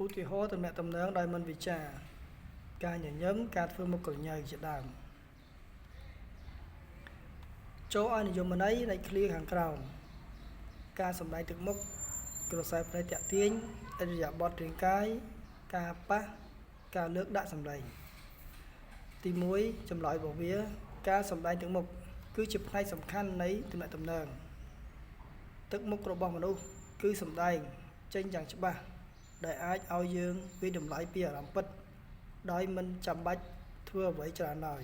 ឧទាហរណ៍ទំនាក់ទំនងដោយមិនវិចារការញញឹមការធ្វើមុខក្រញ៉ៅជាដើមចូលឲ្យនិយមន័យនៃឃ្លាខាងក្រោមការសម្ដែងទឹកមុខក្រសែភ្នែកតាក់ទាញឥរិយាបថរាងកាយការប៉ះការលើកដាក់សម្ដែងទី1ចម្លើយរបស់វាការសម្ដែងទឹកមុខគឺជាផ្នែកសំខាន់នៃទំនាក់ទំនងទឹកមុខរបស់មនុស្សគឺសម្ដែងចេញយ៉ាងច្បាស់ដែលអាចឲ្យយើងវិតម្លៃពីអារម្មណ៍ពិតដោយមិនចាំបាច់ធ្វើអ្វីច្រើនឡើយ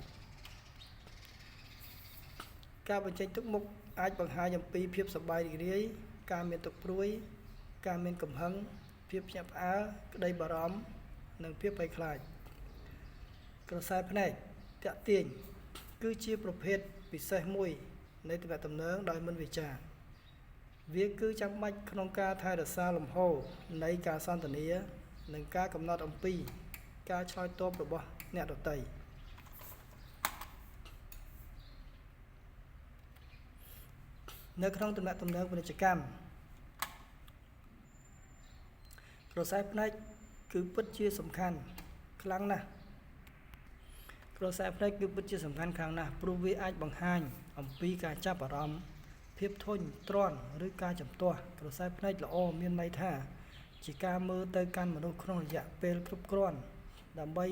ការបញ្ចេញទឹកមុខអាចបង្ហាញអំពីភាពសប្បាយរីករាយការមានទុក្ខព្រួយការមានកំហឹងភាពភ្ញាក់ផ្អើលក្តីបារម្ភនិងភាពភ័យខ្លាចក្រសែភ្នែកតាក់ទាញគឺជាប្រភេទពិសេសមួយនៃទំនាក់ទំនងដោយមិនវិចារវាគឺចាំបាច់ក្នុងការថែរក្សាលំហូរនៃការសន្ទនានិងការកំណត់អំពីការឆ្លើយតបរបស់អ្នកដទៃនៅក្នុងទំនាក់ទំនងពាណិជ្ជកម្មក្រសែភ្នែកគឺពិតជាសំខាន់ខ្លាំងណាស់ក្រសែភ្នែកគឺពិតជាសំខាន់ខ្លាំងណាស់ព្រោះវាអាចបង្ហាញអំពីការចាប់អារម្មណ៍ភាពធុញទ្រាន់ឬការជំទាស់ក្រសែភ្នែកល្អមានន័យថាជាការមើលទៅកាន់មនុស្សក្នុងរយៈពេលគ្រប់គ្រាន់ដើម្បីឲ្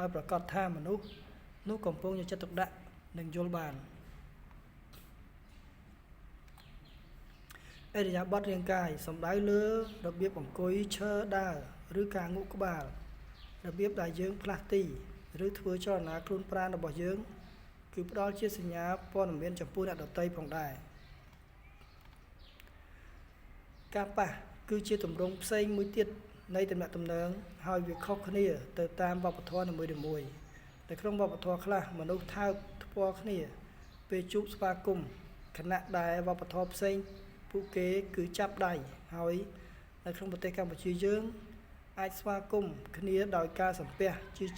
យប្រកាសថាមនុស្សនោះកំពុងយកចិត្តទុកដាក់និងយល់បានឥរិយាបថរាងកាយសំដៅលើរបៀបអង្គុយឈរដើរឬការងក់ក្បាលរបៀបដែលយើងផ្លាស់ទីឬធ្វើចលនាខ្លួនប្រាណរបស់យើងគឺផ្ដល់ជាសញ្ញាព័ត៌មានចំពោះអ្នកដទៃផងដែរការប៉ះគឺជាទម្រង់ផ្សេងមួយទៀតនៃទំនាក់ទំនងហើយវាខុសគ្នាទៅតាមវប្បធម៌នីមួយៗនៅក្នុងវប្បធម៌ខ្លះមនុស្សថើបថ្ពាល់គ្នាពេលជួបស្វាគមន៍ខណៈដែលវប្បធម៌ផ្សេងពួកគេគឺចាប់ដៃហើយនៅក្នុងប្រទេសកម្ពុជាយើងអាចស្វាគមន៍គ្នាដោយការសំពះ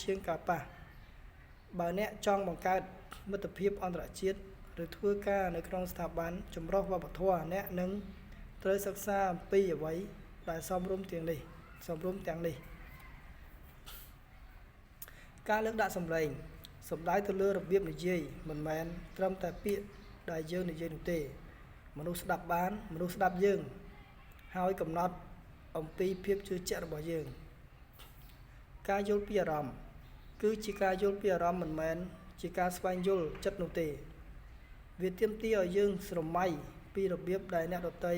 ជាងការប៉ះបើអ្នកចង់បង្កើតមិត្តភាពអន្តរជាតិឬធ្វើការនៅក្នុងស្ថាប័នចម្រុះវប្បធម៌អ្នកនឹងត្រូវសិក្សាអំពីអ្វីដែលសមរម្យទាំងនេះការលើកដាក់សម្លេងសំដៅទៅលើរបៀបនិយាយមិនមែនត្រឹមតែពាក្យដែលយើងនិយាយនោះទេមនុស្សស្ដាប់បានមនុស្សស្ដាប់យើងហើយកំណត់អំពីភាពជឿជាក់របស់យើងការយល់ពីអារម្មណ៍គឺជាការយល់ពីអារម្មណ៍មិនមែនជាការស្វែងយល់ចិត្តនោះទេវាទាមទារឲ្យយើងស្រមៃពីរបៀបដែលអ្នកដទៃ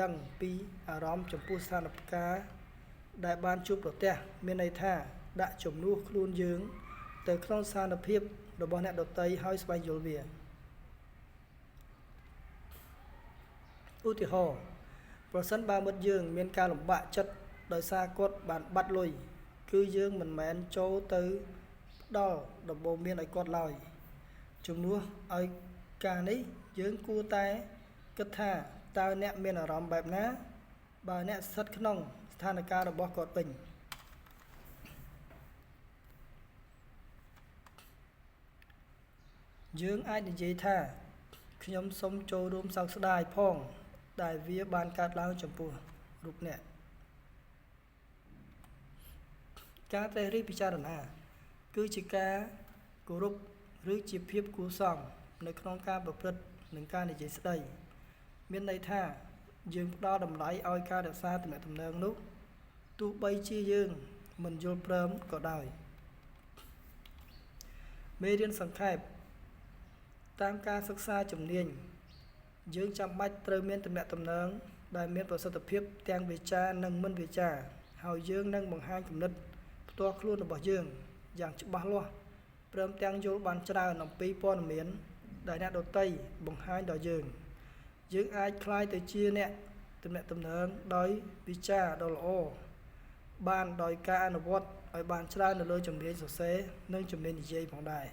ដឹងពីអារម្មណ៍ចំពោះស្ថានភាពដែលបានជួបប្រទះមានន័យថាដាក់ជំនួសខ្លួនយើងទៅក្នុងស្ថានភាពរបស់អ្នកដទៃហើយស្វែងយល់វាឧទាហរណ៍ប្រសិនបើមិត្តយើងមានការលំបាកចិត្តដោយសារគាត់បានបាត់លុយគឺយើងមិនមែនចូលទៅផ្ដល់ដំបូន្មានឲ្យគាត់ឡើយជំនួសឲ្យការនេះយើងគួរតែគិតថាតើអ្នកមានអារម្មណ៍បែបណាបើអ្នកស្ថិតក្នុងស្ថានភាពរបស់គាត់វិញយើងអាចនិយាយថាខ្ញុំសូមចូលរួមសោកស្ដាយផងដែលវាបានកើតឡើងចំពោះរូបអ្នកការត្រេះរិះពិចារណាគឺជាការគោរពឬជាភាពគួរសមនៅក្នុងការប្រព្រឹត្តនិងការនិយាយស្ដីមានន័យថាយើងផ្ដល់តម្លៃឲ្យការរក្សាទំនាក់ទំនងនោះទោះបីជាយើងមិនយល់ព្រមក៏ដោយមេរៀនសង្ខេបតាមការសិក្សាជំនាញយើងចាំបាច់ត្រូវមានទំនាក់ទំនងដែលមានប្រសិទ្ធភាពទាំងវាចានិងមិនវាចាហើយយើងនឹងបង្ហាញគំនិតផ្ទាល់ខ្លួនរបស់យើងយ៉ាងច្បាស់លាស់ព្រមទាំងយល់បានច្រើនអំពីព័ត៌មានដែលអ្នកដទៃបង្ហាញដល់យើងអាចក្លាយទៅជាអ្នកទំនាក់ទំនងដោយវិចារដ៏ល្អបានដោយការអនុវត្តឲ្យបានច្រើននៅលើជំនាញសរសេរនិងជំនាញនិយាយផងដែរ